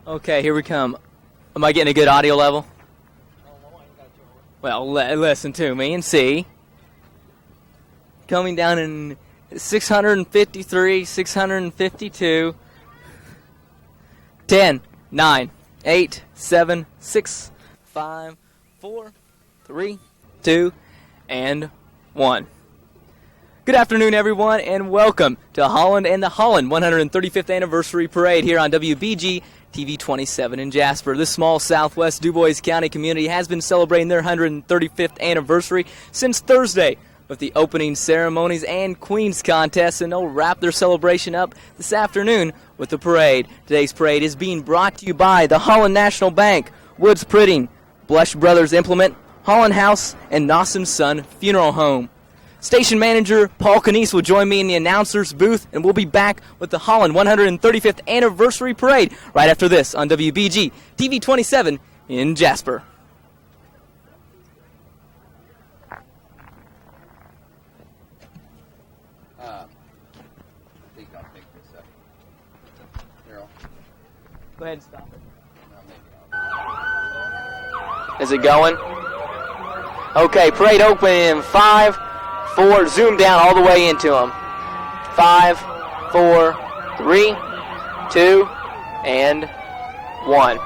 Okay, here we come. Am I getting a good audio level? Well, listen to me and see. Coming down in 653, 652, 10, 9, 8, 7, 6, 5, 4, 3, 2, and 1. Good afternoon, everyone, and welcome to Holland and the Holland 135th Anniversary Parade here on WBG TV 27 in Jasper. This small southwest DuBois County community has been celebrating their 135th anniversary since Thursday with the opening ceremonies and Queen's Contest, and they'll wrap their celebration up this afternoon with the parade. Today's parade is being brought to you by the Holland National Bank, Woods Printing, Blush Brothers Implement, Holland House, and Nosson Son Funeral Home. Station manager Paul Canese will join me in the announcer's booth, and we'll be back with the Holland 135th Anniversary Parade right after this on WBG TV 27 in Jasper. I think I'll pick this up. Daryl. Go ahead and stop it. Is it going? Okay, parade open in 5, 4, zoom down all the way into them. 5, 4, 3, 2, and 1.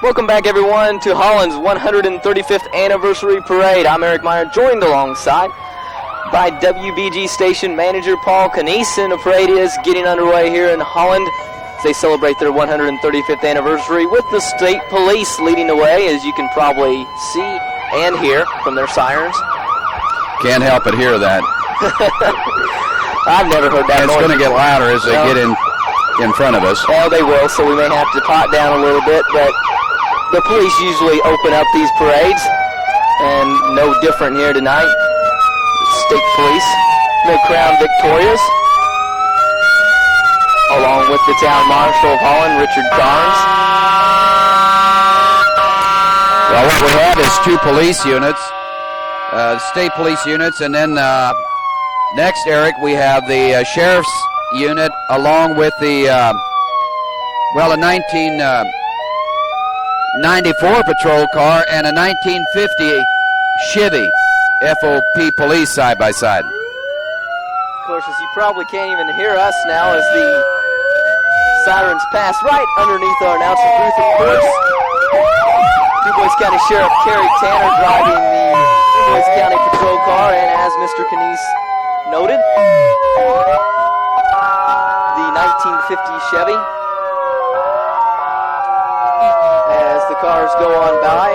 Welcome back, everyone, to Holland's 135th Anniversary Parade. I'm Eric Meyer, joined alongside by WBG station manager Paul Canese, and the parade is getting underway here in Holland as they celebrate their 135th anniversary with the state police leading the way, as you can probably see and hear from their sirens. Can't help but hear that. I've never heard that noise. It's going to get louder as they get in front of us. Well, they will, so we may have to pot down a little bit, but the police usually open up these parades, and no different here tonight. State police, the Crown Victorias, along with the Town Marshal of Holland, Richard Carnes. Well, what we have is 2 police units, state police units, and then next, Eric, we have the sheriff's unit along with the, a 1994 patrol car and a 1950 Chevy FOP police side by side. Of course, as you probably can't even hear us now as the sirens pass right underneath our announcer booth, of course. DuBois County Sheriff Kerry Tanner driving the DuBois County patrol car, and as Mr. Canese noted, the 1950 Chevy as the cars go on by,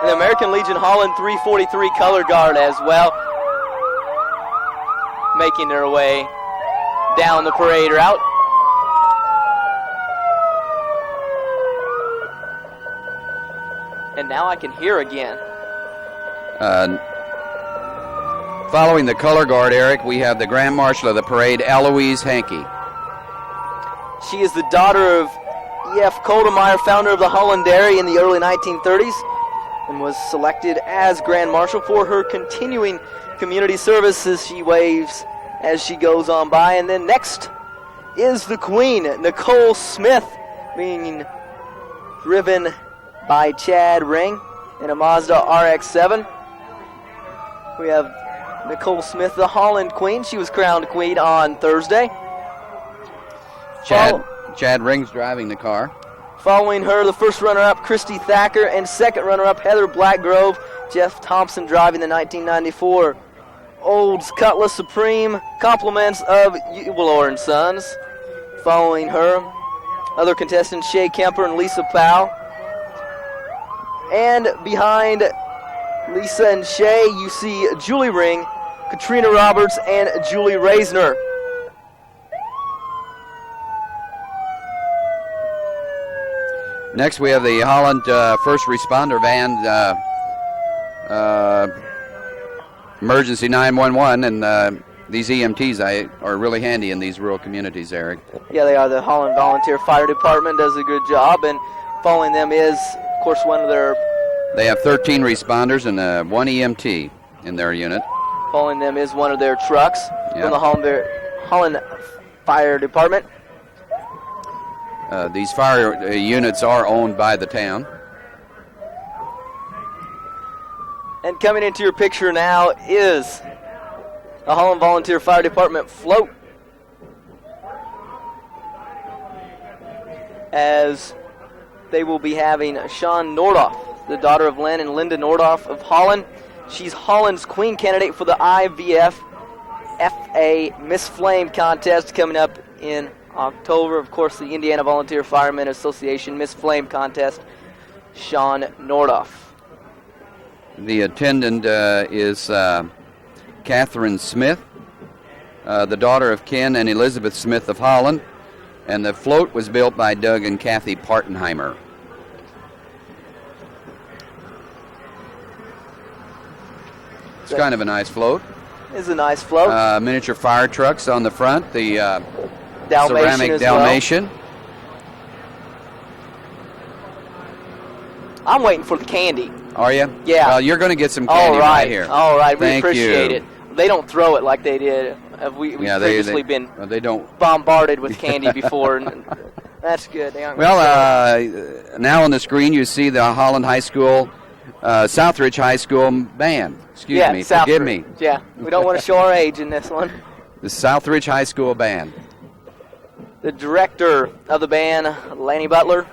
and the American Legion Holland 343 color guard as well, making their way down the parade route. And now I can hear again. Following the color guard, Eric, we have the Grand Marshal of the parade, Eloise Hankey. She is the daughter of E.F. Koldemeyer, founder of the Holland Dairy in the early 1930s, and was selected as Grand Marshal for her continuing community services. She waves as she goes on by. And then next is the Queen, Nicole Smith, being driven by Chad Ring in a Mazda RX-7. We have Nicole Smith, the Holland Queen. She was crowned Queen on Thursday. Chad Ring's driving the car. Following her, the first runner-up, Christy Thacker, and second runner-up, Heather Blackgrove. Jeff Thompson driving the 1994 Olds Cutlass Supreme, compliments of Eubelor & Sons. Following her, other contestants, Shay Kemper and Lisa Powell. And behind Lisa and Shay, you see Julie Ring, Katrina Roberts, and Julie Reisner. Next, we have the Holland First Responder Van, Emergency 911, and these EMTs are really handy in these rural communities, Eric. Yeah, they are. The Holland Volunteer Fire Department does a good job, and following them is, of course, one of their... They have 13 responders and 1 EMT in their unit. Following them is one of their trucks from the Holland Fire Department. These fire units are owned by the town. And coming into your picture now is the Holland Volunteer Fire Department float, as they will be having Sean Nordoff, the daughter of Len and Linda Nordoff of Holland. She's Holland's Queen candidate for the IVF FA Miss Flame contest coming up in October. Of course, the Indiana Volunteer Firemen Association Miss Flame contest, Sean Nordoff. The attendant is Catherine Smith, the daughter of Ken and Elizabeth Smith of Holland, and the float was built by Doug and Kathy Partenheimer. It's kind of a nice float. It's a nice float. Miniature fire trucks on the front, the Dalmatian ceramic as Dalmatian. Well. I'm waiting for the candy. Are you? Yeah. Well, you're going to get some candy right here. All right. We Thank appreciate you. it. They don't throw it like they did. We've previously been they don't. bombarded with candy before, and that's good. They aren't Now on the screen you see the Holland High School, Southridge High School band. Excuse me, forgive me. Yeah, we don't want to show our age in this one. The Southridge High School band. The director of the band, Lanny Butler,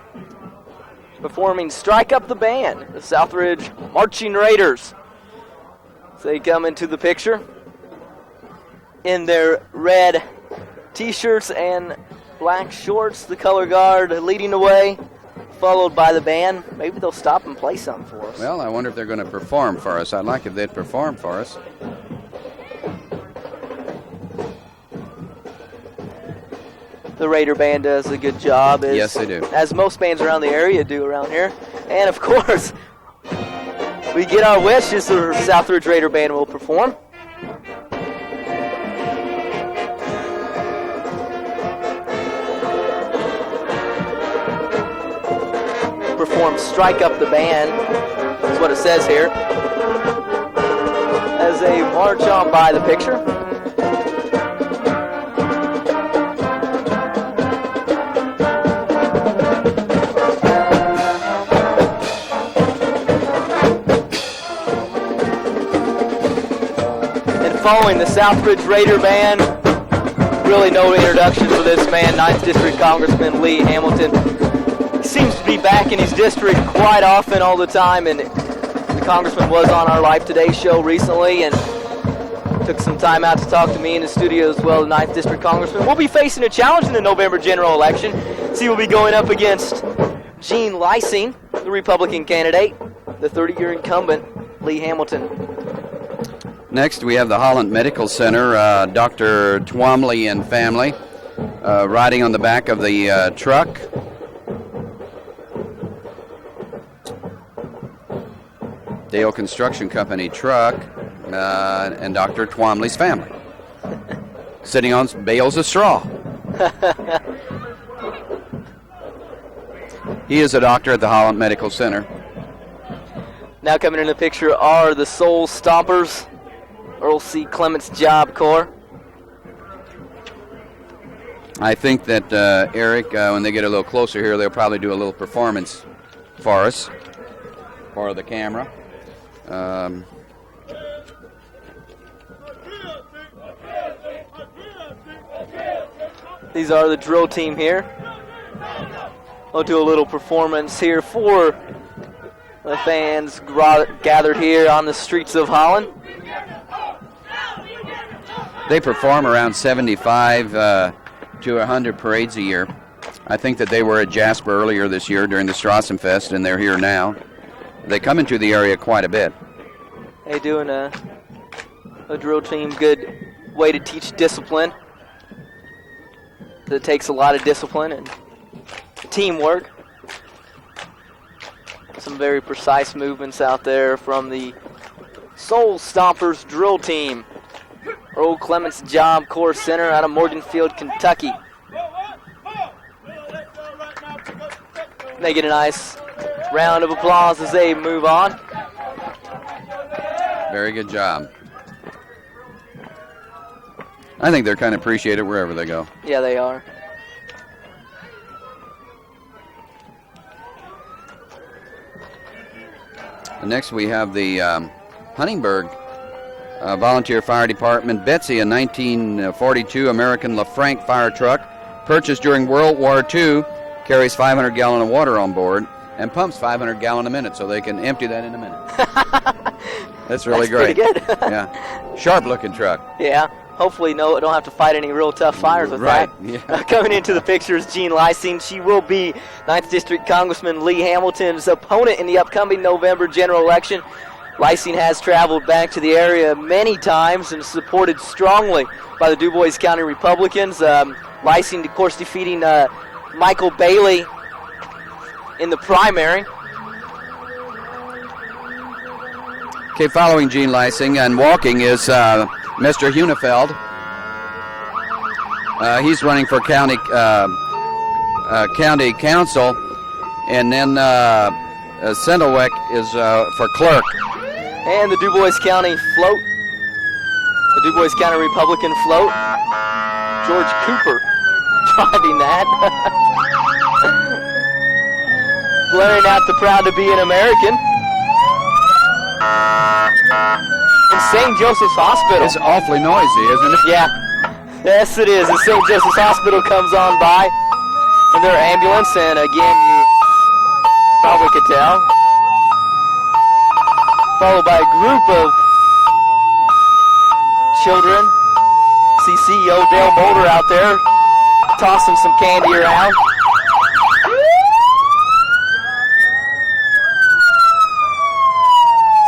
performing Strike Up the Band, the Southridge Marching Raiders. So they come into the picture in their red t-shirts and black shorts, the color guard leading the way, followed by the band. Maybe they'll stop and play something for us. Well, I wonder if they're going to perform for us. I'd like if they'd perform for us. The Raider band does a good job. Yes, they do. As most bands around the area do around here. And, of course, we get our wishes, the Southridge Raider band will perform. Perform Strike Up the Band, is what it says here, as they march on by the picture. And following the Southridge Raider Band, really no introduction for this man, 9th District Congressman Lee Hamilton. Seems to be back in his district quite often, all the time, and the congressman was on our Live Today show recently and took some time out to talk to me in the studio as well. The 9th District Congressman will be facing a challenge in the November general election. So he will be going up against Gene Lysing, the Republican candidate, the 30-year incumbent Lee Hamilton. Next, we have the Holland Medical Center, Dr. Twomley and family, riding on the back of the truck. Dale Construction Company truck, and Dr. Twomley's family, sitting on bales of straw. He is a doctor at the Holland Medical Center. Now coming in the picture are the Soul Stompers, Earl C. Clements Job Corps. I think that, Eric, when they get a little closer here, they'll probably do a little performance for us, for the camera. These are the drill team here. We'll do a little performance here for the fans gathered here on the streets of Holland. They perform around 75 to 100 parades a year. I think that they were at Jasper earlier this year during the Strassenfest, and they're here now. They come into the area quite a bit. They doing a drill team, good way to teach discipline. It takes a lot of discipline and teamwork. Some very precise movements out there from the Soul Stompers drill team. Earl Clements Job Corps Center out of Morganfield, Kentucky. They get a nice round of applause as they move on. Very good job. I think they're kind of appreciated wherever they go. Yeah, they are. Next we have the Huntingburg Volunteer Fire Department. Betsy, a 1942 American LaFranc fire truck, purchased during World War II, carries 500 gallon of water on board and pumps 500 gallon a minute, so they can empty that in a minute. That's really great. Pretty good. Yeah, sharp-looking truck. Yeah. Hopefully, don't have to fight any real tough fires with right. that. Yeah. Coming into the picture is Jean Lysing. She will be 9th District Congressman Lee Hamilton's opponent in the upcoming November general election. Lysing has traveled back to the area many times and supported strongly by the DuBois County Republicans. Lysing, of course, defeating Michael Bailey in the primary. Okay, following Jean Lysing and walking is Mr. Hunefeld. He's running for county council, and then Sendelweck is for clerk. And the DuBois County float, the DuBois County Republican float, George Cooper driving that. Blaring out the proud to be an American. In St. Joseph's Hospital. It's awfully noisy, isn't it? Yeah. Yes, it is. As St. Joseph's Hospital comes on by in their ambulance, and again, you probably could tell. Followed by a group of children. See CEO Dale Mulder out there tossing some candy around.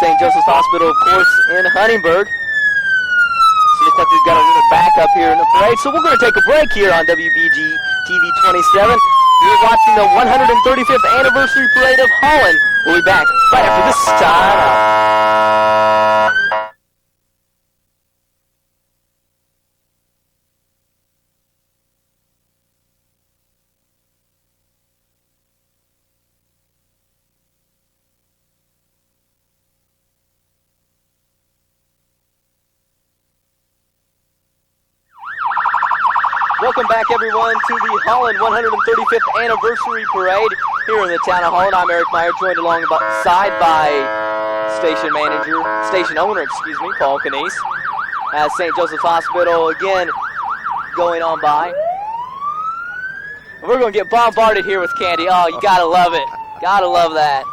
St. Joseph's Hospital, of course, in Huntingburg. So looks like we've got a little backup here in the parade. So we're going to take a break here on WBG TV 27. You're watching the 135th Anniversary Parade of Holland. We'll be back right after this time out. Welcome back, everyone, to the Holland 135th Anniversary Parade here in the town of Holland. I'm Eric Meyer, joined alongside by station owner, Paul Canese, as St. Joseph's Hospital again going on by. We're going to get bombarded here with candy. Oh, you gotta love it. Gotta love that.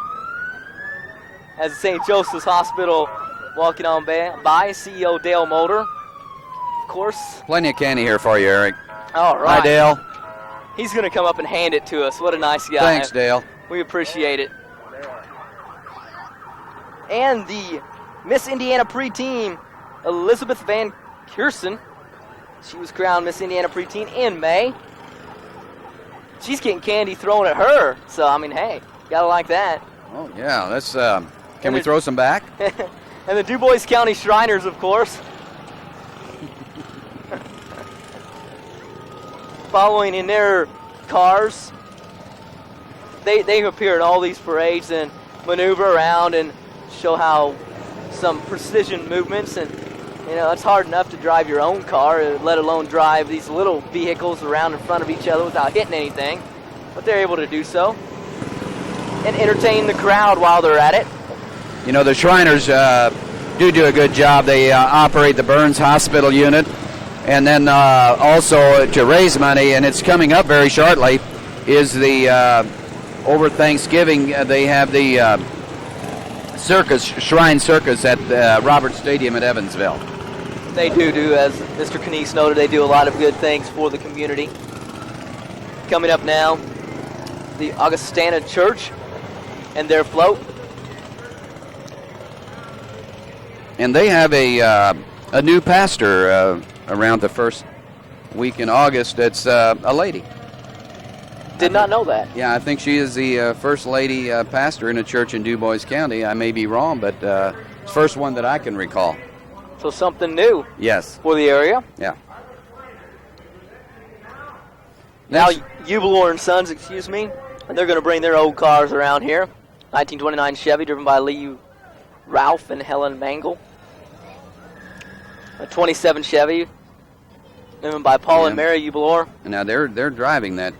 As St. Joseph's Hospital walking on by, CEO Dale Mulder, of course. Plenty of candy here for you, Eric. All right. Hi, Dale. He's going to come up and hand it to us. What a nice guy. Thanks, Dale. We appreciate it. And the Miss Indiana preteen, Elizabeth Van Kierson. She was crowned Miss Indiana preteen in May. She's getting candy thrown at her. So, I mean, hey, gotta like that. Oh, yeah. Let's. Can we throw some back? And the DuBois County Shriners, of course. Following in their cars. They appear in all these parades and maneuver around and show how some precision movements, and you know, it's hard enough to drive your own car, let alone drive these little vehicles around in front of each other without hitting anything, but they're able to do so and entertain the crowd while they're at it. You know, the Shriners do a good job. They operate the Burns Hospital unit, and then also to raise money, and it's coming up very shortly, is the over Thanksgiving they have the Shrine Circus at Roberts Stadium at Evansville. They do, as Mr. Canese noted, they do a lot of good things for the community. Coming up now, the Augustana Church and their float. And they have a new pastor around the first week in August. It's a lady. Did not know that. Yeah, I think she is the first lady pastor in a church in DuBois County. I may be wrong, but it's the first one that I can recall. So something new. Yes. For the area. Yeah. Now, Ubelor and Sons, and they're going to bring their old cars around here. 1929 Chevy, driven by Lee Ralph and Helen Mangle. A 27 Chevy, driven by Paul and Mary Ubelor. Now they're driving that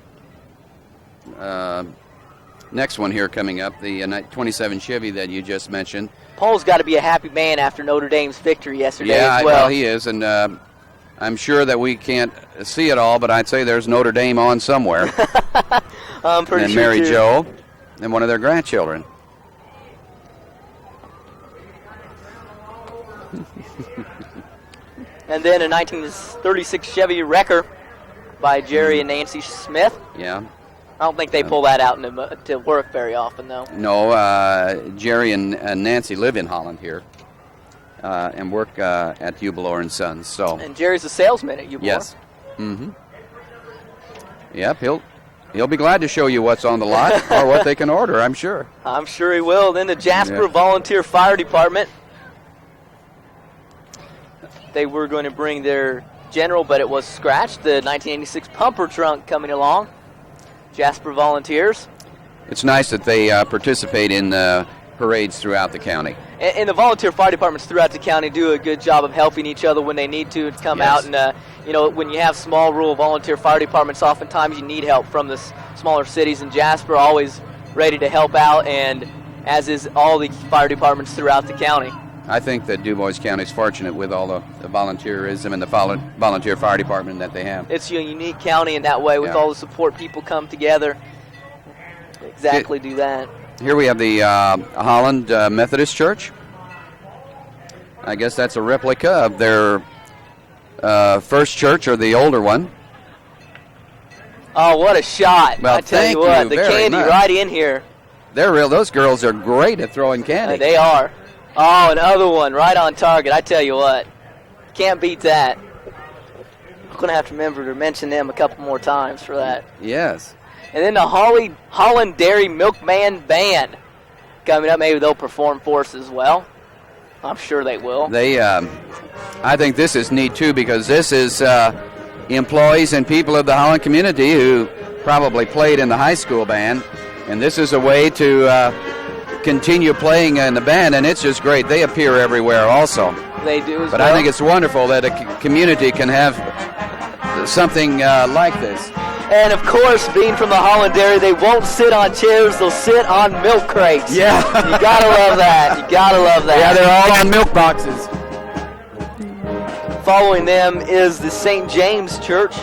next one here coming up, the 27 Chevy that you just mentioned. Paul's got to be a happy man after Notre Dame's victory yesterday as well. Well, he is, and I'm sure that we can't see it all, but I'd say there's Notre Dame on somewhere. I'm pretty and sure Mary too. Jo and one of their grandchildren. And then a 1936 Chevy Wrecker by Jerry and Nancy Smith. Yeah. I don't think they pull that out to work very often, though. No, Jerry and Nancy live in Holland here and work at Hubelor and Sons. So. And Jerry's a salesman at Hubelor. Yes. Mm-hmm. Yep, he'll be glad to show you what's on the lot or what they can order, I'm sure. I'm sure he will. Then the Jasper Volunteer Fire Department. They were going to bring their general, but it was scratched. The 1986 pumper trunk coming along. Jasper Volunteers. It's nice that they participate in parades throughout the county. And the volunteer fire departments throughout the county do a good job of helping each other when they need to come out. And, when you have small rural volunteer fire departments, oftentimes you need help from the smaller cities. And Jasper always ready to help out, and as is all the fire departments throughout the county. I think that DuBois County is fortunate with all the volunteerism and the volunteer fire department that they have. It's a unique county in that way with all the support. People come together. Exactly do that. Here we have the Holland Methodist Church. I guess that's a replica of their first church, or the older one. Oh, what a shot. Well, I tell you what, the candy much. right in here. They're real. Those girls are great at throwing candy. They are. Oh, another one right on target. I tell you what, can't beat that. I'm going to have to remember to mention them a couple more times for that. Yes. And then the Holland Dairy Milkman Band coming up. Maybe they'll perform for us as well. I'm sure they will. I think this is neat, too, because this is employees and people of the Holland community who probably played in the high school band. And this is a way to continue playing in the band, and it's just great. They appear everywhere also. They do as But well. I think it's wonderful that a community can have something like this. And, of course, being from the Holland Dairy, they won't sit on chairs. They'll sit on milk crates. Yeah. You got to love that. You got to love that. Yeah, they're all on milk boxes. Following them is the St. James Church.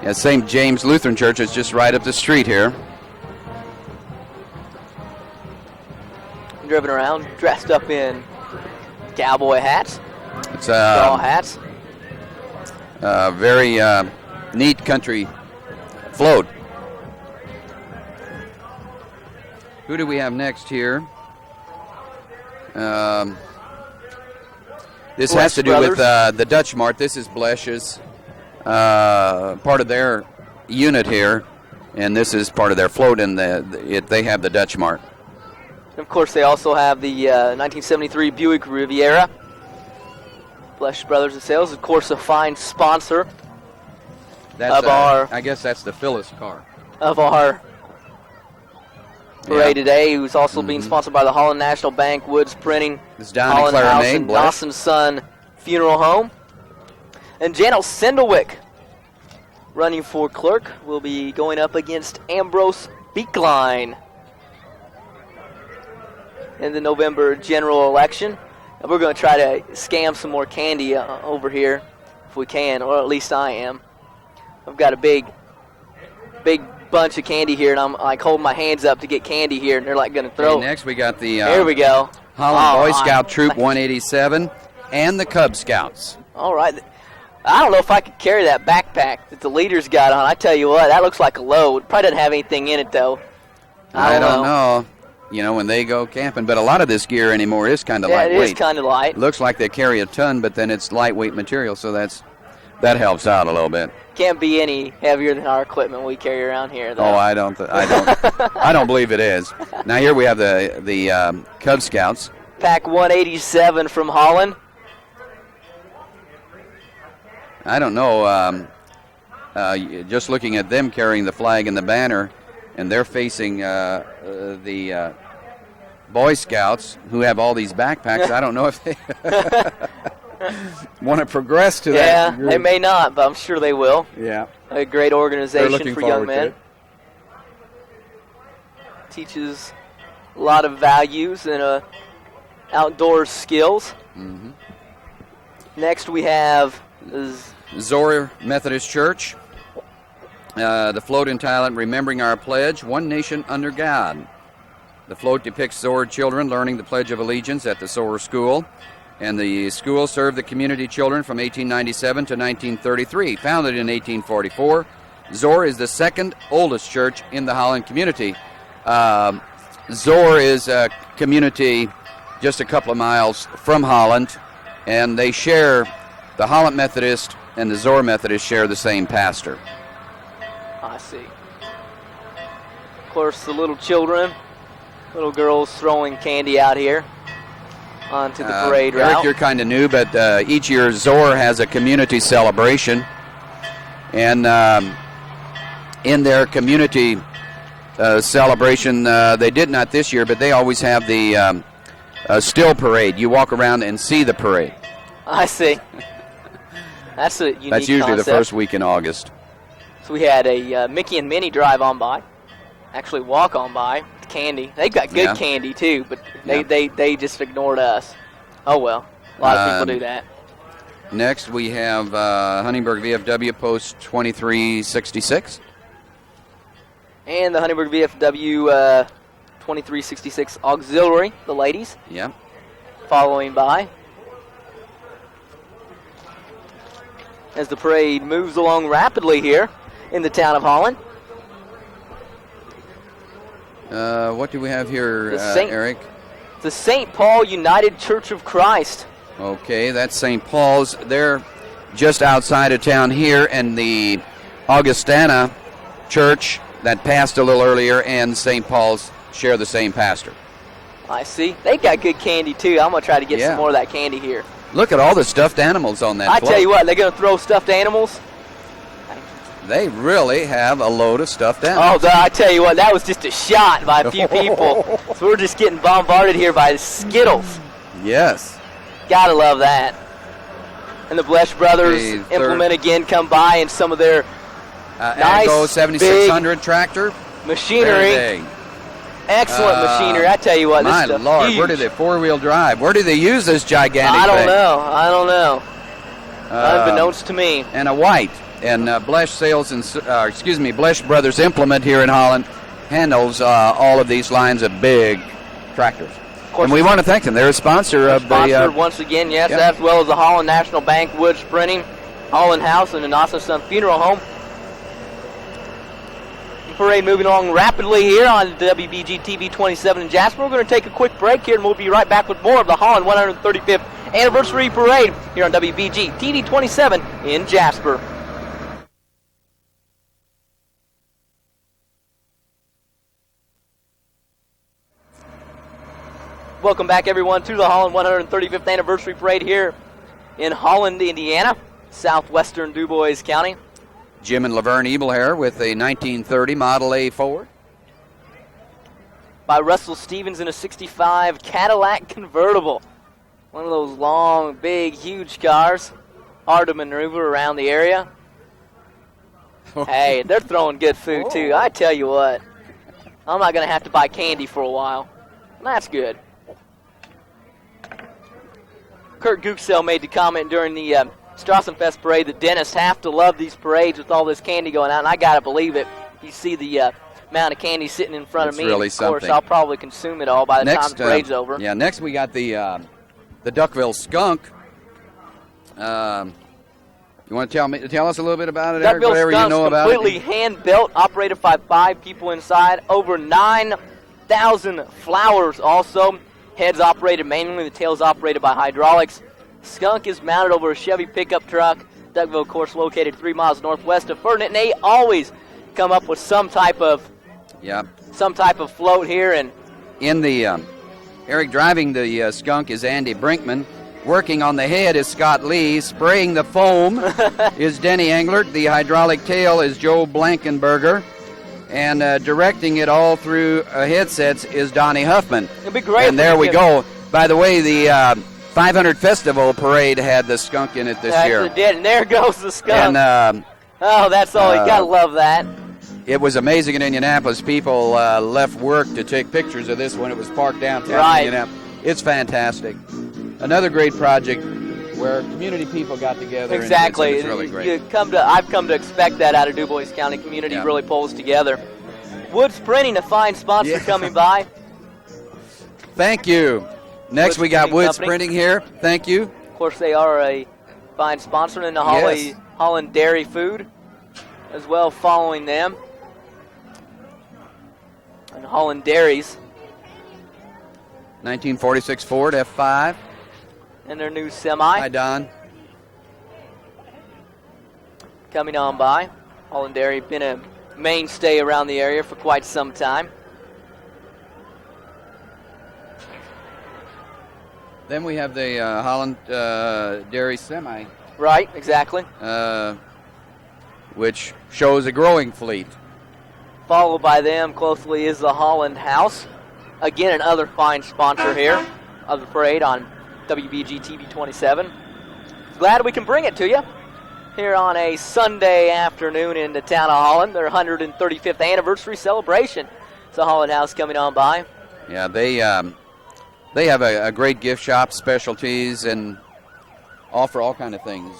Yeah, St. James Lutheran Church is just right up the street here. Driven around, dressed up in cowboy hats, It's straw hats. very neat country float. Who do we have next here? This has to do with the Dutch Mart. This is Blesch's, part of their unit here, and this is part of their float, and they have the Dutch Mart. Of course, they also have the 1973 Buick Riviera. Blesch Brothers and Sales, of course, a fine sponsor That's our. I guess that's the Phyllis car. Of our parade today, who's also being sponsored by the Holland National Bank, Woods Printing, It's Don and Holland Clara House, May, and Blesch. Dawson's Son Funeral Home. And Janet Sindelwick, running for clerk, will be going up against Ambrose Beekline in the November general election. And we're going to try to scam some more candy over here if we can, or at least I am. I've got a big bunch of candy here, and I'm like holding my hands up to get candy here, and they're like going to throw. Okay, next we got the Here we go. Holland Boy Scout Troop 187 and the Cub Scouts. All right. I don't know if I could carry that backpack that the leader's got on. I tell you what, that looks like a load. Probably doesn't have anything in it, though. I don't know. You know, when they go camping, but a lot of this gear anymore is kind of lightweight. It is kind of light. Looks like they carry a ton, but then it's lightweight material, so that helps out a little bit. Can't be any heavier than our equipment we carry around here, though. Oh, I don't believe it is. Now here we have the Cub Scouts. Pack 187 from Holland. I don't know. Just looking at them carrying the flag and the banner, and they're facing the Boy Scouts who have all these backpacks. I don't know if they. want to progress to that. Yeah, group. they may not, but I'm sure they will. Yeah. A great organization for young men. Teaches a lot of values and outdoor skills. Mm-hmm. Next we have Zoar Methodist Church. The float entitled Remembering Our Pledge, One Nation Under God. The float depicts Zoar children learning the Pledge of Allegiance at the Zoar School. And the school served the community children from 1897 to 1933. Founded in 1844, Zoar is the second oldest church in the Holland community. Zoar is a community just a couple of miles from Holland, and they share, the Holland Methodist and the Zoar Methodist share the same pastor. I see. Of course, the little children, little girls throwing candy out here onto the parade route. Eric, you're kind of new, but each year Zoar has a community celebration, and in their community celebration, they did not this year, but they always have the still parade. You walk around and see the parade. I see. That's a unique That's usually concept. the first week in August. So we had a Mickey and Minnie drive on by, actually walk on by, with candy. They've got good candy too, but they just ignored us. Oh well, a lot of people do that. Next we have Huntingburg VFW Post 2366. And the Huntingburg VFW 2366 Auxiliary, the ladies. Yeah. Following by. As the parade moves along rapidly here in the town of Holland. What do we have here, Eric? The St. Paul United Church of Christ. Okay, that's St. Paul's. They're just outside of town here, and the Augustana Church that passed a little earlier and St. Paul's share the same pastor. I see. They got good candy, too. I'm going to try to get some more of that candy here. Look at all the stuffed animals on that I float. tell you what, they're going to throw stuffed animals. They really have a load of stuffed animals. Oh, I tell you what, that was just a shot by a few people. So we're just getting bombarded here by the Skittles. Yes. Gotta love that. And the Blesh brothers implement again come by in some of their nice, Agco 7600 tractor. Machinery. Excellent machinery. I tell you what, my this is Lord, huge. where do they four-wheel drive? Where do they use this gigantic I don't thing? know. I don't know. Unbeknownst to me. And a white. And Blesh Sales and Blesh Brothers Implement here in Holland handles all of these lines of big tractors. And we want to thank them. They're a sponsor of the. Once again, yes, as well as the Holland National Bank, Woods Printing, Holland House, and the Nossa Son Funeral Home. The parade moving along rapidly here on WBG TV 27 in Jasper. We're going to take a quick break here, and we'll be right back with more of the Holland 135th Anniversary Parade here on WBG TV 27 in Jasper. Welcome back, everyone, to the Holland 135th Anniversary Parade here in Holland, Indiana, southwestern DuBois County. Jim and Laverne Ebelhair with a 1930 Model A4. By Russell Stevens in a 65 Cadillac convertible. One of those long, big, huge cars. Hard to maneuver around the area. Hey, they're throwing good food, too. I tell you what. I'm not going to have to buy candy for a while. That's good. Kurt Gooksell made the comment during the Strassenfest parade that dentists have to love these parades with all this candy going out, and I got to believe it. You see the amount of candy sitting in front of me. Really of course, something. I'll probably consume it all by the time the parade's over. Yeah, next we got the Duckville Skunk. You want to tell us a little bit about it, Eric? Duckville Whatever you know about completely it. hand-built, operated by 5 people inside. Over 9,000 flowers also. Heads operated manually, the tail's operated by hydraulics. Skunk is mounted over a Chevy pickup truck. Duckville, of course, located 3 miles northwest of Ferdinand, and they always come up with some type of float here. And in the Eric driving the Skunk is Andy Brinkman. Working on the head is Scott Lee. Spraying the foam is Denny Englert. The hydraulic tail is Joe Blankenberger. And directing it all through headsets is Donnie Huffman. It'd be great. And there we go. By the way, the 500 Festival Parade had the skunk in it this year. It did, and there goes the skunk. And oh, that's all. You got to love that. it was amazing in Indianapolis. People left work to take pictures of this when it was parked downtown Right. Indianapolis. It's fantastic. Another great project where community people got together. Exactly. And it's really great. I've come to expect that out of Du Bois County. Community really pulls together. Wood Sprinting, a fine sponsor coming by. Thank you. Next, we got Wood Sprinting here. Thank you. Of course, they are a fine sponsor, and the Holland Dairy Food as well following them. And Holland Dairies. 1946 Ford F5. And their new semi. Hi, Don. Coming on by. Holland Dairy been a mainstay around the area for quite some time. Then we have the Holland Dairy Semi. Right, exactly. Which shows a growing fleet. Followed by them closely is the Holland House. Again, another fine sponsor here of the parade on WBG TV 27. Glad we can bring it to you here on a Sunday afternoon in the town of Holland. Their 135th anniversary celebration. It's the Holland House coming on by. Yeah, they have a great gift shop, specialties, and offer all kind of things,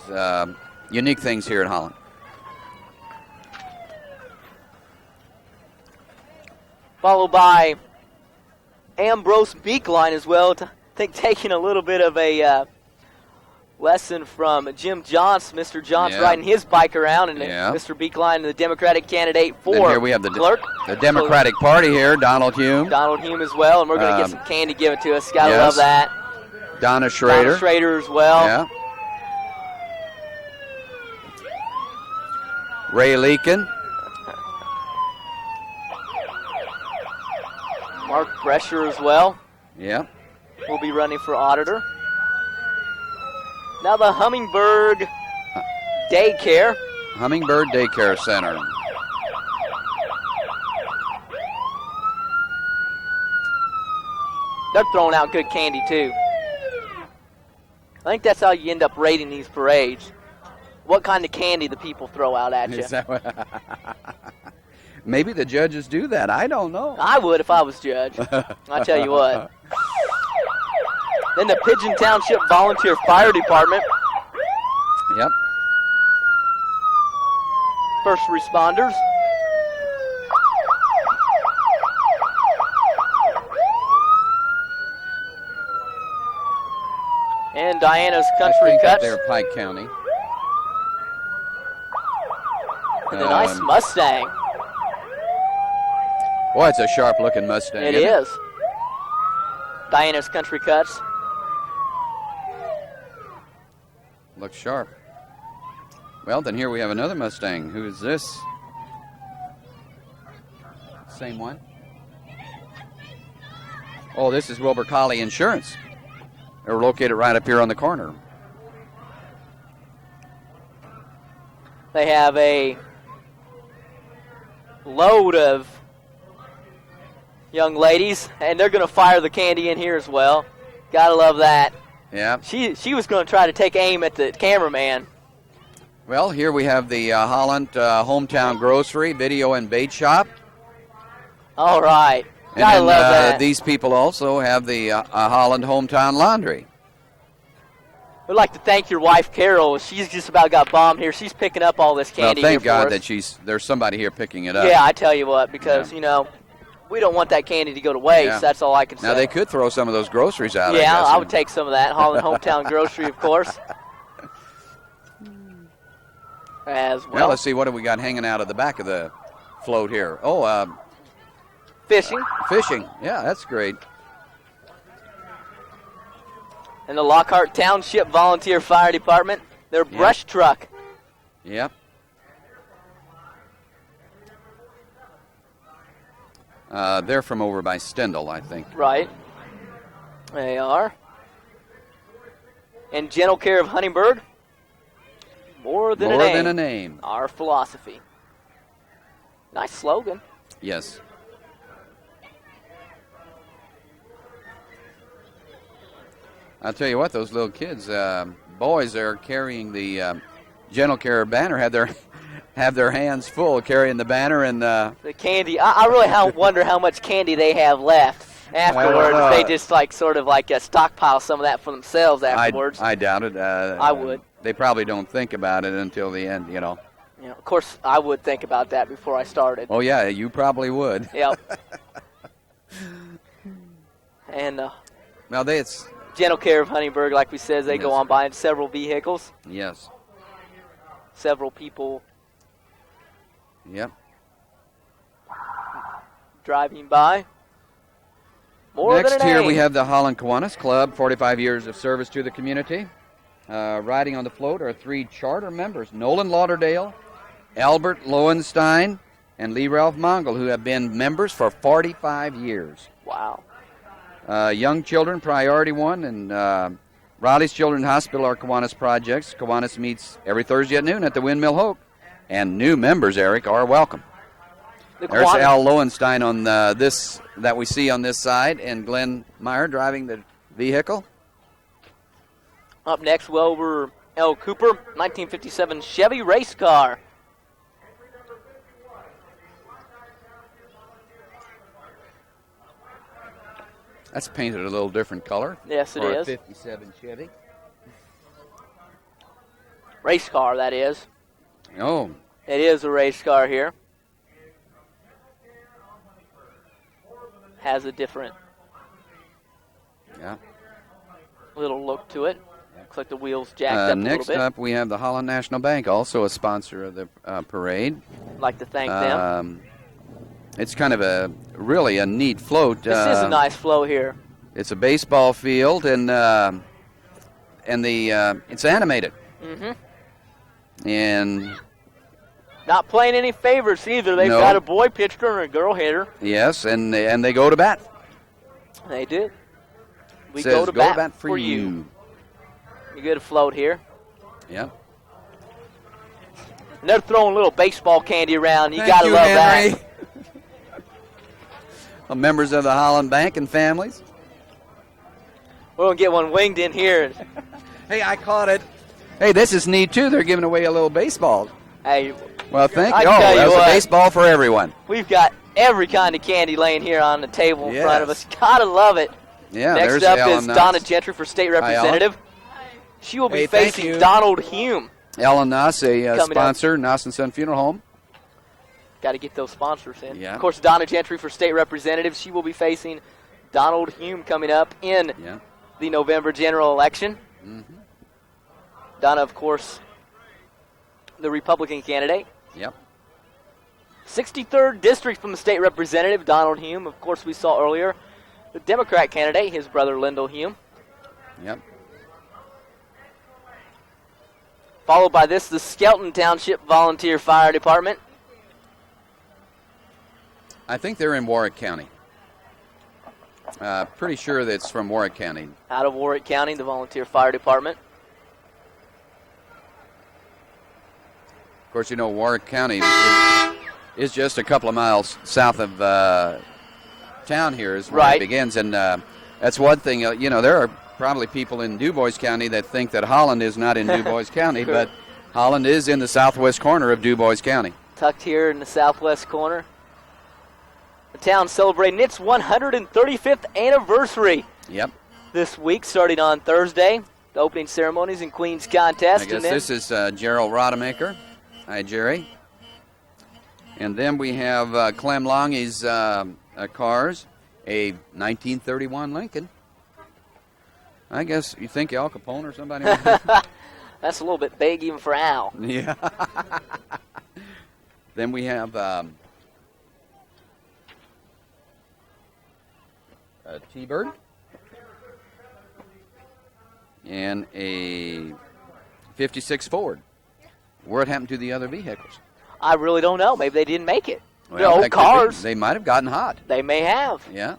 unique things here in Holland. Followed by Ambrose Beekline as well. I think taking a little bit of a lesson from Jim Johnson. Mr. Johnson riding his bike around, and Mr. Beekline, the Democratic candidate for and here we have the clerk. The Democratic Party here, Donald Hume. Donald Hume as well, and we're going to get some candy given to us. Got to love that. Donna Schrader. Donna Schrader as well. Yeah. Ray Leakin. Mark Brescher as well. Yeah. Will be running for auditor. Now the Hummingbird Daycare. Hummingbird Daycare Center. They're throwing out good candy too. I think that's how you end up rating these parades. What kind of candy the people throw out at you. Is that what maybe the judges do that. I don't know. I would if I was judge. I tell you what. Then the Pigeon Township Volunteer Fire Department. Yep. First responders. And Diana's Country Cuts. They're Pike County. And a nice Mustang. Boy, it's a sharp-looking Mustang. It is. Diana's Country Cuts. Looks sharp. Well, then here we have another Mustang. Who is this? Same one? Oh, this is Wilbur Colley Insurance. They're located right up here on the corner. They have a load of young ladies, and they're going to fire the candy in here as well. Gotta love that. Yeah. She was going to try to take aim at the cameraman. Well, here we have the Holland Hometown Grocery, Video and Bait Shop. All right. And Gotta then, love that. these people also have the Holland Hometown Laundry. We'd like to thank your wife, Carol. She's just about got bombed here. She's picking up all this candy Well, thank here for God us. that there's somebody here picking it up. Yeah, I tell you what, because, you know, we don't want that candy to go to waste. Yeah. That's all I can say. Now, they could throw some of those groceries out, Yeah, I guess. I would take some of that. Holland Hometown Grocery, of course. As well. Well, let's see, what do we got hanging out of the back of the float here? Oh, Fishing. fishing. Yeah, that's great. And the Lockhart Township Volunteer Fire Department, their brush truck. Yep. They're from over by Stendal, I think. Right. They are. And Gentle Care of Huntingburg. More than a name. Our philosophy. Nice slogan. Yes. I'll tell you what, those little kids, boys, are carrying the Gentle Care banner. Have their hands full carrying the banner and the candy. I really wonder how much candy they have left afterwards. If they just sort of stockpile some of that for themselves afterwards. I doubt it. I would. They probably don't think about it until the end, you know. Yeah, of course, I would think about that before I started. Oh yeah, you probably would. Yep. And now it's Gentle Care of Huntingburg, like we said, they Yes. go on by in several vehicles. Yes. Several people Yep. driving by. More Next than an here aim. we have the Holland Kiwanis Club, 45 years of service to the community. Riding on the float are 3 charter members, Nolan Lauderdale, Albert Lowenstein, and Lee Ralph Mongol, who have been members for 45 years. Wow. Young Children, Priority 1, and Raleigh's Children's Hospital are Kiwanis projects. Kiwanis meets every Thursday at noon at the Windmill Hope. And new members, Eric, are welcome. There's Al Lowenstein on this that we see on this side, and Glenn Meyer driving the vehicle. Up next, Wilbur L. Cooper, 1957 Chevy race car. That's painted a little different color. Yes, it for is. A 57 Chevy. Race car, that is. Oh. It is a race car here. Has a different little look to it. Looks like the wheels jacked up a little bit. Next up, we have the Holland National Bank, also a sponsor of the parade. I'd like to thank them. It's kind of really a neat float. This is a nice flow here. It's a baseball field, and it's animated. Mm-hmm. And not playing any favorites either. They've got a boy pitcher and a girl hitter. Yes, and they go to bat. They did. We Says, go to bat for you. You get a float here. Yep. And they're throwing a little baseball candy around. You Thank got to love Henry. that. Members of the Holland Bank and families. We're going to get one winged in here. Hey, I caught it. Hey, this is neat, too. They're giving away a little baseball. Hey, well, thank I you. tell you That's what, a baseball for everyone. We've got every kind of candy laying here on the table in Yes. front of us. Gotta love it. Yeah, Next there's up Ellen is Nuss. Donna Gentry for State Hi, Ellen. Representative. She will be Hey, thank facing you. Donald Hume. Ellen Nuss, a Coming sponsor, Nuss and Son Funeral Home. Got to get those sponsors in. Yeah. Of course, Donna Gentry for State Representative. She will be facing Donald Hume coming up in the November general election. Mm-hmm. Donna, of course, the Republican candidate. Yep. 63rd District from the State Representative, Donald Hume. Of course, we saw earlier the Democrat candidate, his brother Lyndall Hume. Yep. Followed by this, the Skelton Township Volunteer Fire Department. I think they're in Warwick County. Pretty sure that's from Warwick County. Out of Warwick County, the Volunteer Fire Department. Of course, you know, Warwick County is just a couple of miles south of town here is where it begins. And that's one thing, you know, there are probably people in DuBois County that think that Holland is not in DuBois County, but Holland is in the southwest corner of DuBois County. Tucked here in the southwest corner. The town celebrating its 135th anniversary. Yep. This week, starting on Thursday. The opening ceremonies and Queen's Contest. I guess this is Gerald Rodemaker. Hi, Jerry. And then we have Clem Longy's cars, a 1931 Lincoln. I guess you think Al Capone or somebody? That's a little bit big even for Al. Yeah. Then we have a T-Bird and a 56 Ford. What happened to the other vehicles? I really don't know. Maybe they didn't make it. Well, They're old cars. They might have gotten hot. They may have. Yeah.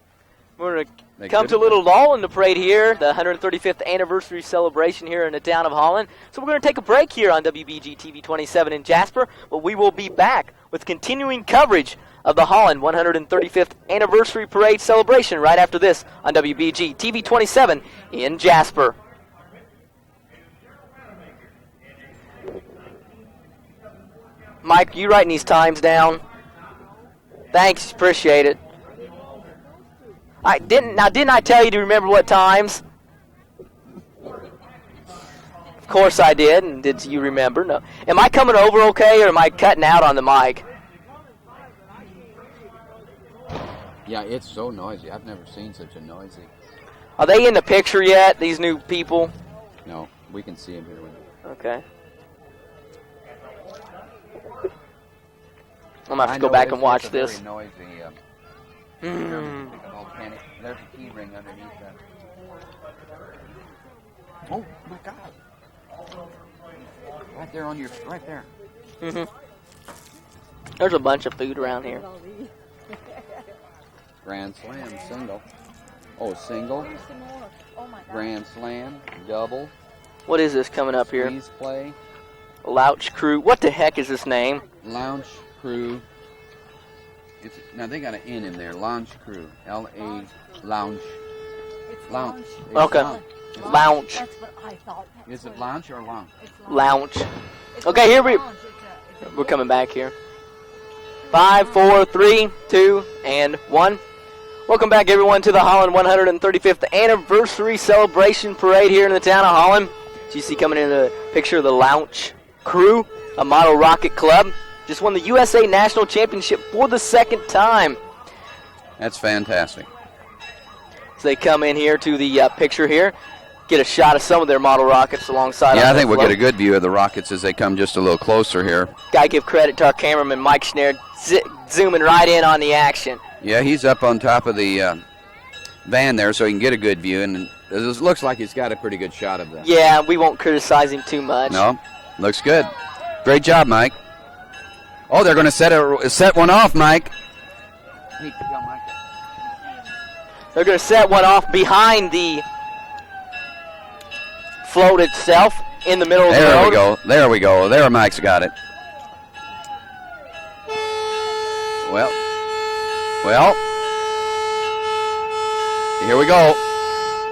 We're going to come to a little lull in the parade here, the 135th anniversary celebration here in the town of Holland. So we're going to take a break here on WBG TV 27 in Jasper, but we will be back with continuing coverage of the Holland 135th Anniversary Parade celebration right after this on WBG TV 27 in Jasper. Mike, you writing these times down? Thanks, appreciate it. Didn't I tell you to remember what times? Of course I did, and did you remember? No. Am I coming over okay, or am I cutting out on the mic? Yeah, it's so noisy. I've never seen such a noisy. Are they in the picture yet, these new people? No, we can see them here. Okay. I'm going to have to go back and watch this. Very noisy. There's a key ring underneath that. Oh my God! Right there on your, right there. There's a bunch of food around here. Grand Slam, single. Oh, single. Grand Slam, double. What is this coming up here? Squeeze play. Louch Crew. What the heck is this name? Lounge Crew. Now they got an N in there. Lounge Crew. L-A lounge. Lounge. Okay. Lounge. That's what I thought. Is it lounge or lounge? Lounge. Okay, here we're coming back here. 5, 4, 3, 2, and 1. Welcome back, everyone, to the Holland 135th Anniversary Celebration Parade here in the town of Holland. As you see coming in the picture of the Lounge Crew, a model rocket club. Just won the USA National Championship for the second time. That's fantastic. So they come in here to the picture here, get a shot of some of their model rockets alongside. Yeah, I think we'll get a good view of the rockets as they come just a little closer here. Gotta give credit to our cameraman, Mike Schneer, zooming right in on the action. Yeah, he's up on top of the van there so he can get a good view, and it looks like he's got a pretty good shot of that. Yeah, we won't criticize him too much. No, looks good. Great job, Mike. Oh, they're going to set one off, Mike. Hey, tell Mike. They're going to set one off behind the float itself in the middle of the road. There we go. There we go. There, Mike's got it. Well, here we go.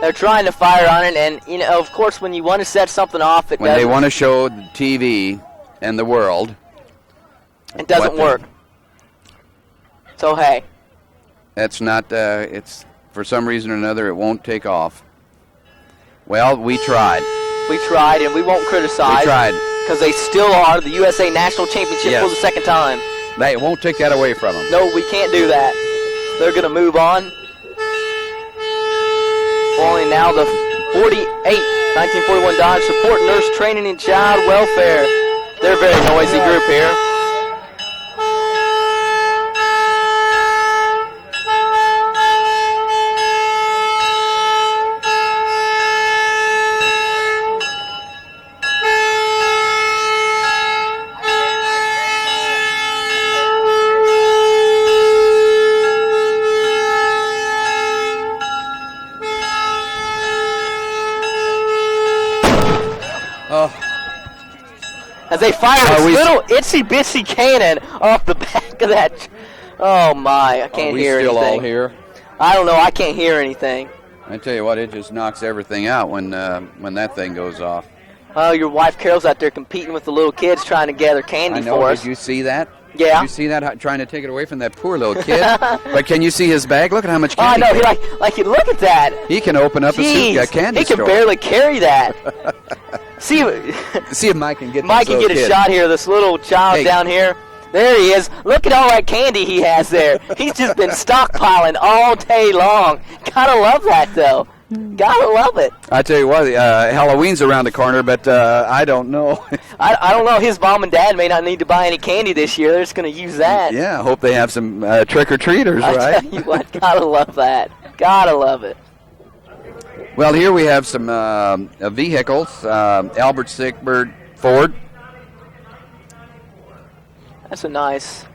They're trying to fire on it, and you know, of course, when you want to set something off, when they want to show the TV and the world, it doesn't work. So hey, that's not. It's for some reason or another, it won't take off. Well, we tried. We tried, and we won't criticize. We tried because they still are the USA National Championship for the second time. They won't take that away from them. No, we can't do that. They're going to move on. Following now the 1941 Dodge Support Nurse Training and Child Welfare. They're a very noisy group here. As they fire this little itsy-bitsy cannon off the back of that. Oh, my. I can't hear anything. Are we still all here? I don't know. I can't hear anything. I tell you what, it just knocks everything out when that thing goes off. Oh, your wife Carol's out there competing with the little kids trying to gather candy for us. Did you see that? Yeah. Did you see that, trying to take it away from that poor little kid? But can you see his bag? Look at how much candy. Oh, I know. Look at that. He can open up a candy store. He can barely carry that. See if Mike can get a shot here of this little child down here. There he is. Look at all that candy he has there. He's just been stockpiling all day long. Gotta love that, though. Gotta love it. I tell you what, Halloween's around the corner, but I don't know. I don't know. His mom and dad may not need to buy any candy this year. They're just going to use that. Yeah, I hope they have some trick-or-treaters, right? I tell you what, gotta love that. Gotta love it. Well, here we have some vehicles. Albert Sigbert Ford. That's a nice.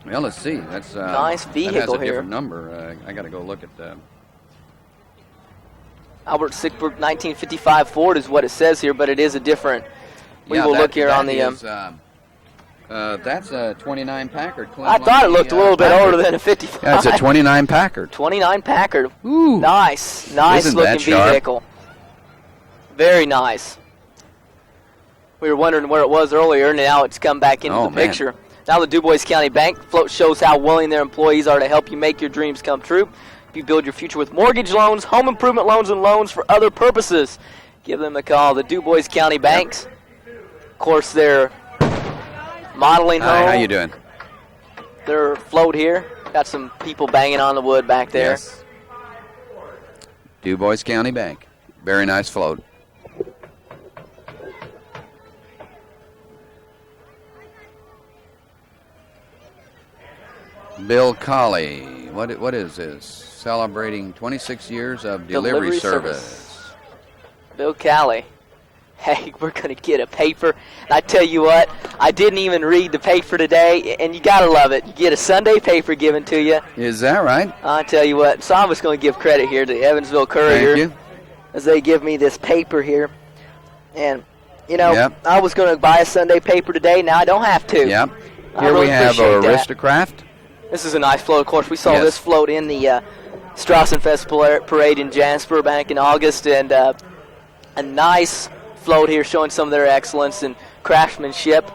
Well, let's see. That's nice vehicle that has a here. Different number. I got to go look at that. Albert Sigbert 1955 Ford is what it says here, but it is a different. We will look here on the. Is, That's a 29 Packard. I thought it looked a little bit older than a 55. That's a 29 Packard. 29 Packard. Ooh. Nice Isn't looking that sharp? vehicle. Very nice. We were wondering where it was earlier, and now it's come back into the picture. Now the DuBois County Bank float shows how willing their employees are to help you make your dreams come true. If you build your future with mortgage loans, home improvement loans, and loans for other purposes, give them a call. The DuBois County Banks, of course, they're modeling home. Hi, how you doing? Their float here. Got some people banging on the wood back there. Yes. DuBois County Bank. Very nice float. Bill Colley, what is this? Celebrating 26 years of delivery service. Bill Colley. Hey, we're going to get a paper. And I tell you what, I didn't even read the paper today, and you got to love it. You get a Sunday paper given to you. Is that right? I tell you what, so I was going to give credit here to the Evansville Courier. Thank you. As they give me this paper here. And, you know, I was going to buy a Sunday paper today. Now I don't have to. Yep. I Here really we have appreciate that. Aristocraft. This is a nice float. Of course, we saw this float in the Strassenfest Parade in Jasper back in August. And a nice float here showing some of their excellence and craftsmanship.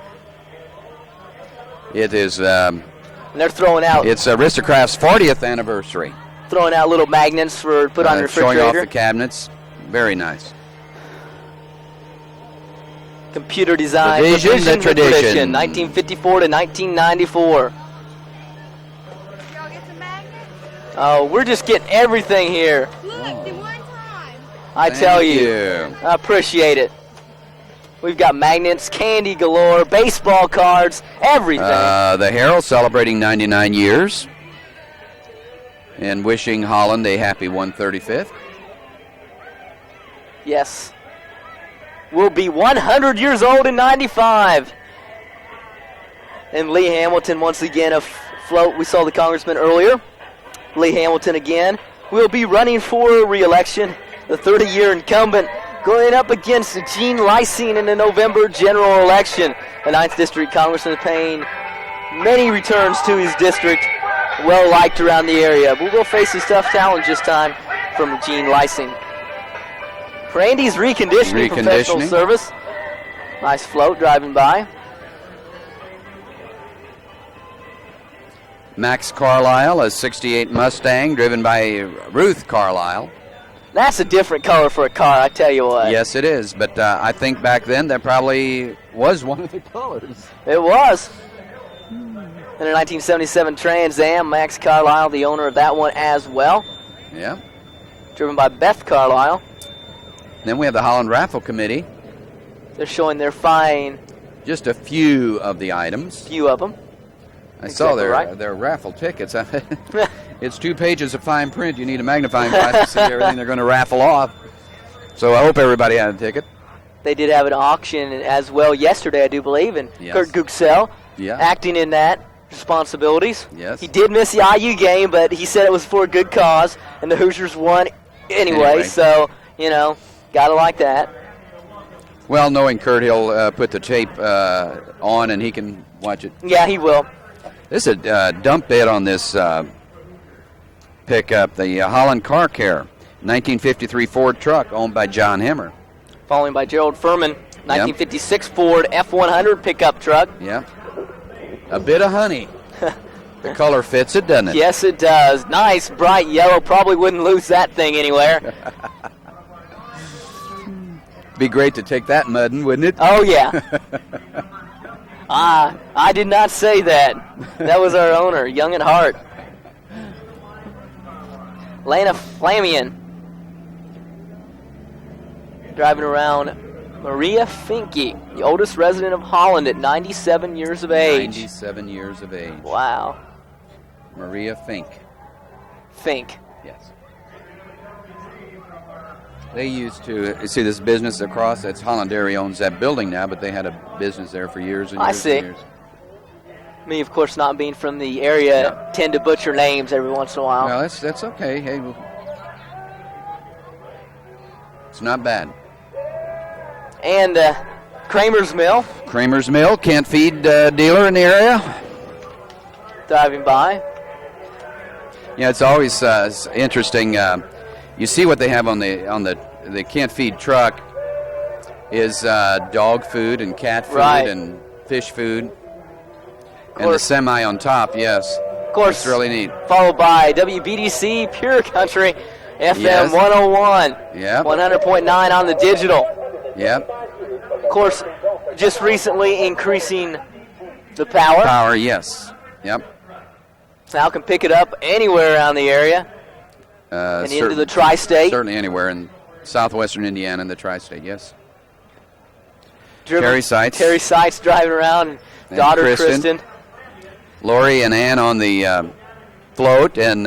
It is. And they're throwing out. It's Aristocraft's 40th anniversary. Throwing out little magnets for put on the refrigerator. Showing off the cabinets. Very nice. Computer design. The vision, the tradition. 1954 to 1994. Oh, we're just getting everything here. Look, the one time. I tell Thank you. I appreciate it. We've got magnets, candy galore, baseball cards, everything. The Herald celebrating 99 years and wishing Holland a happy 135th. Yes. We'll be 100 years old in 95. And Lee Hamilton once again afloat. We saw the congressman earlier. Lee Hamilton again will be running for re-election. The 30-year incumbent going up against Gene Lysine in the November general election. The 9th District Congressman is paying many returns to his district, well liked around the area. But we'll face a tough challenge this time from Gene Lysine. Randy's reconditioning professional service. Nice float driving by. Max Carlisle, a 68 Mustang driven by Ruth Carlisle. That's a different color for a car, I tell you what. Yes, it is. But I think back then that probably was one of the colors. It was. In a 1977 Trans Am, Max Carlisle, the owner of that one as well. Yeah. Driven by Beth Carlisle. Then we have the Holland Raffle Committee. They're showing their fine. Just a few of the items. Few of them. I saw their raffle tickets. It's 2 pages of fine print. You need a magnifying glass to see everything they're going to raffle off. So I hope everybody had a ticket. They did have an auction as well yesterday, I do believe, and Kurt Guxell acting in that responsibilities. Yes. He did miss the IU game, but he said it was for a good cause, and the Hoosiers won anyway. So, you know, got to like that. Well, knowing Kurt, he'll put the tape on and he can watch it. Yeah, he will. This is a dump bed on this pickup, the Holland Car Care, 1953 Ford truck owned by John Hemmer. Following by Gerald Furman, 1956 Ford F100 pickup truck. Yeah. A bit of honey. The color fits it, doesn't it? Yes, it does. Nice, bright yellow. Probably wouldn't lose that thing anywhere. Be great to take that mudding, wouldn't it? Oh, yeah. I did not say that. That was our owner, Young at Heart. Lana Flamian. Driving around Maria Finke, the oldest resident of Holland at 97 years of age. 97 years of age. Wow. Maria Fink. Fink. Yes. They used to, you see this business across, that's Holland Dairy owns that building now, but they had a business there for years and years. I see. And years. Me, of course, not being from the area, tend to butcher names every once in a while. Well, that's okay. Hey, it's not bad. And Kramer's Mill Kramer's Mill, can't feed dealer in the area. driving by. Yeah, it's always interesting. You see what they have on the can't feed truck is dog food and cat food Right. and fish food, and the semi on top. Yes, Of course, it's really neat. followed by WBDC Pure Country FM Yes. 101, Yep. 100.9 on the digital. Yep. Of course, just recently increasing the power. Power. Yes. Yep. Now can pick it up anywhere around the area and into the tri-state. Certainly anywhere in southwestern Indiana and the tri-state. Yes. Driven- Terry Seitz. Terry Seitz driving around, And daughter Kristen. Kristen. Lori and Ann on the float, and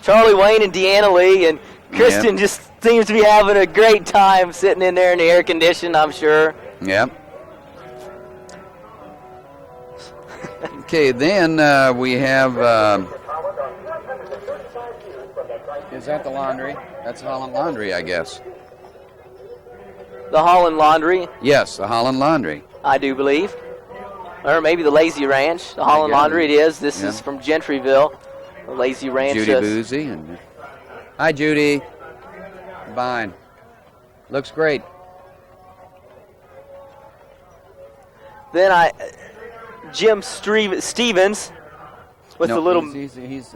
Charlie Wayne and Deanna Lee, and Kristen just seems to be having a great time sitting in there in the air conditioning, I'm sure. yep. Okay, then we have. Is that the laundry? That's Holland Laundry, I guess. The Holland Laundry, Yes, the Holland Laundry. I do believe. Or maybe the Lazy Ranch. The Holland got it. Laundry it is. This Yeah. is from Gentryville. The Lazy Ranch. Judy is- Boozy. And hi, Judy. Fine. Looks great. Then Jim Stevens with No, the little He's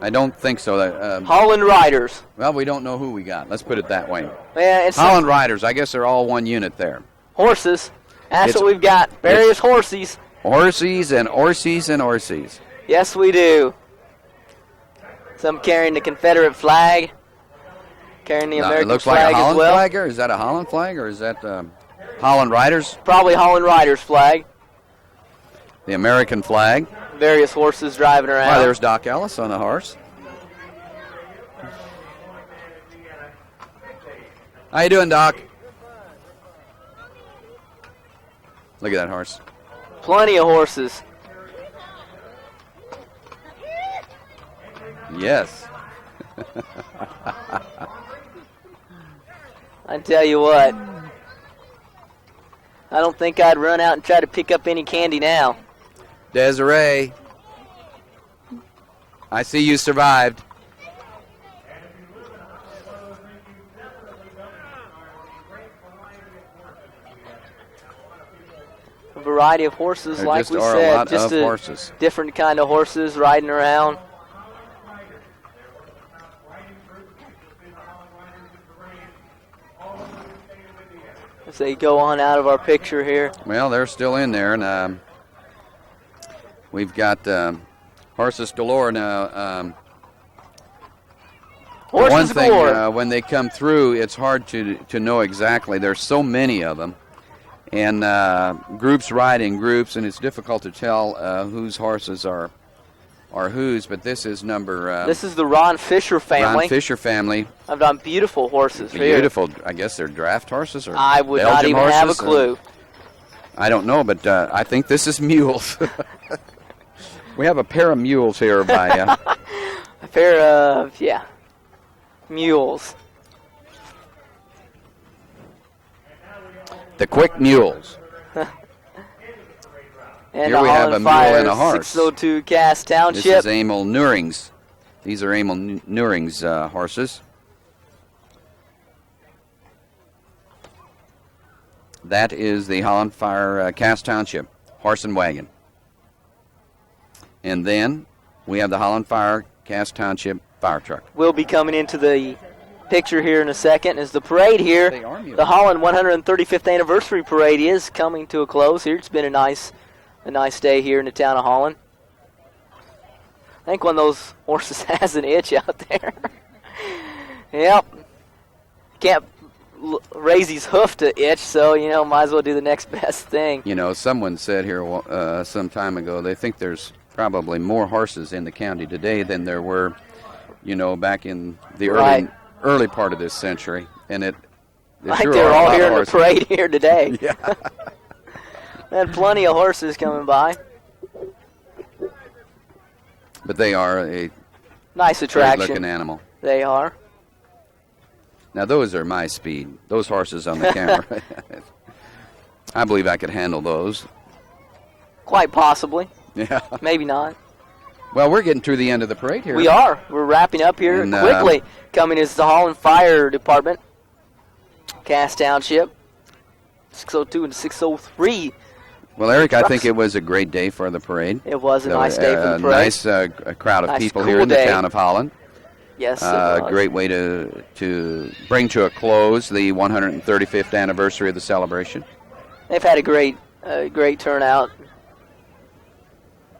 I don't think so. Holland Riders. Well, we don't know who we got. Let's put it that way. Yeah, it's Holland Riders. I guess they're all one unit there. horses. That's It's- what we've got. Various horses. Orsies and Orsies and Orsies. Yes, we do. Some carrying the Confederate flag, carrying the Now, American it looks flag like a as Holland well. flag, or is that a Holland flag, or is that Holland Riders? Probably Holland Riders flag. The American flag. Various horses driving around. Why, there's Doc Ellis on a horse. How you doing, Doc? Look at that horse. Plenty of horses. Yes. I tell you what, I don't think I'd run out and try to pick up any candy now. Desiree, I see you survived. A variety of horses, There like just we are said, a lot just of a horses. different kind of horses riding around. As they go on out of our picture here. Well, they're still in there, and we've got horses galore now. Horses One thing, galore. when they come through, it's hard to know exactly. There's so many of them, and groups ride in groups, and it's difficult to tell whose horses are whose. But this is number. This is the Ron Fisher family. Ron Fisher family. I've done beautiful horses here. Beautiful. I guess they're draft horses or I would not Belgian even have a horses, or- clue. I don't know, but I think this is mules. We have a pair of mules here by. A pair of, mules. The quick mules. And Here we have a mule and a horse. 602 Cass This Township. is Emil Neuring's. These are Emil Neuring's horses. That is the Holland Fire Cass Township horse and wagon. And then we have the Holland Fire Cass Township fire truck. Will be coming into the picture here in a second as the parade here. They are mules. The Holland 135th Anniversary Parade is coming to a close here. It's been a nice day here in the town of Holland. I think one of those horses has an itch out there. Yep. Can't raise his hoof to itch, so, might as well do the next best thing. You know, someone said here some time ago they think there's probably more horses in the county today than there were, back in the early part of this century. And I think they're all here in the parade here today. Yeah. Had plenty of horses coming by. But they are a Nice attraction. great-looking animal. They are. Now, those are my speed. Those horses on the camera. I believe I could handle those. Quite possibly. Yeah. Maybe not. Well, we're getting through the end of the parade here. We are. We're wrapping up here And, quickly. Coming is the Holland Fire Department. Cass Township. 602 and 603. Well, Eric, I trucks. think it was a great day for the parade. It was a There nice were, day for the parade. Nice crowd of Nice, people cool here in the day. town of Holland. Yes, it was. Great way to bring to a close the 135th anniversary of the celebration. They've had a great turnout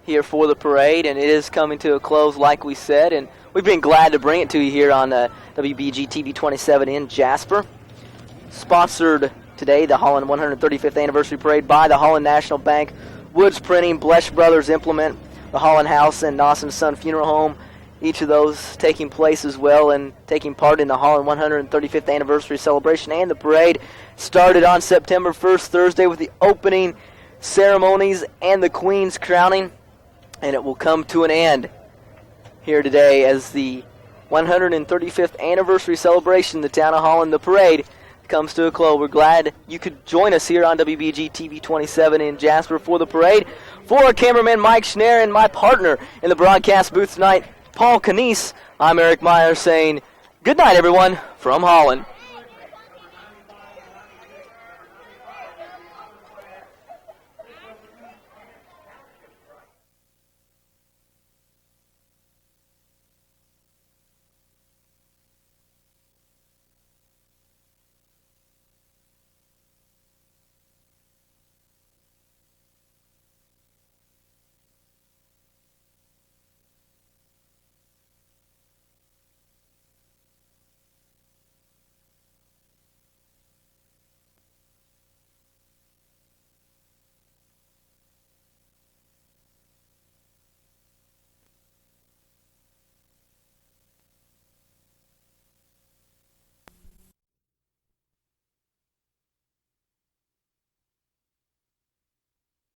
here for the parade, and it is coming to a close, like we said. And we've been glad to bring it to you here on WBG TV 27 in Jasper. Sponsored today, the Holland 135th Anniversary Parade by the Holland National Bank, Woods Printing, Blesch Brothers Implement, the Holland House, and Dawson Son Funeral Home. Each of those taking place as well and taking part in the Holland 135th Anniversary celebration. And the parade started on September 1st, Thursday, with the opening ceremonies and the Queen's crowning. And it will come to an end here today as the 135th Anniversary celebration in the town of Holland, the parade, comes to a close. We're glad you could join us here on WBG TV 27 in Jasper for the parade. For our cameraman Mike Schneer and my partner in the broadcast booth tonight, Paul Canese, I'm Eric Meyer saying good night, everyone, from Holland.